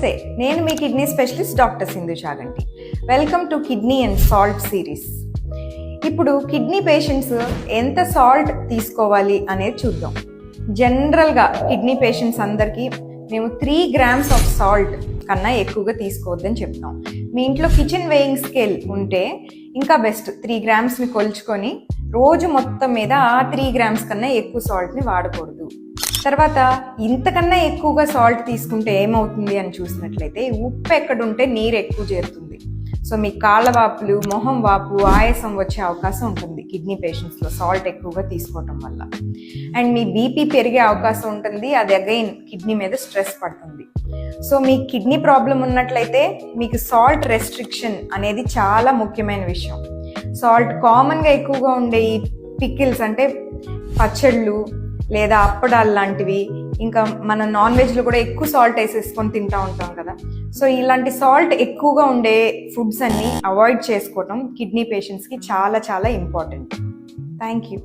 నమస్తే, నేను మీ kidney specialist doctor Sindhu Chaganti. Welcome to kidney and salt series. ఇప్పుడు కిడ్నీ పేషెంట్స్ ఎంత సాల్ట్ తీసుకోవాలి అనేది చూద్దాం. జనరల్గా కిడ్నీ పేషెంట్స్ అందరికీ మేము 3 grams ఆఫ్ సాల్ట్ కన్నా ఎక్కువగా తీసుకోవద్దని చెప్తాం. మీ ఇంట్లో కిచెన్ వేయింగ్ స్కేల్ ఉంటే ఇంకా బెస్ట్. 3 grams కొలుచుకొని రోజు మొత్తం మీద ఆ 3 grams కన్నా ఎక్కువ సాల్ట్ని వాడకూడదు. తర్వాత ఇంతకన్నా ఎక్కువగా సాల్ట్ తీసుకుంటే ఏమవుతుంది అని చూసినట్లయితే ఉప్పు ఎక్కడుంటే నీరు ఎక్కువ చేరుతుంది. సో మీ కాళ్ళ వాపులు, మొహం వాపు, ఆయాసం వచ్చే అవకాశం ఉంటుంది కిడ్నీ పేషెంట్స్లో సాల్ట్ ఎక్కువగా తీసుకోవటం వల్ల. అండ్ మీ బీపీ పెరిగే అవకాశం ఉంటుంది. అది అగైన్ కిడ్నీ మీద స్ట్రెస్ పడుతుంది. సో మీ కిడ్నీ ప్రాబ్లం ఉన్నట్లయితే మీకు సాల్ట్ రెస్ట్రిక్షన్ అనేది చాలా ముఖ్యమైన విషయం. సాల్ట్ కామన్గా ఎక్కువగా ఉండే ఈ పికిల్స్ అంటే పచ్చళ్ళు లేదా అప్పడాలు లాంటివి, ఇంకా మనం నాన్ వెజ్లో కూడా ఎక్కువ సాల్ట్ వేసేసుకొని తింటూ ఉంటాం కదా. సో ఇలాంటి సాల్ట్ ఎక్కువగా ఉండే ఫుడ్స్ అన్ని అవాయిడ్ చేసుకోవటం కిడ్నీ పేషెంట్స్కి చాలా చాలా ఇంపార్టెంట్. Thank you.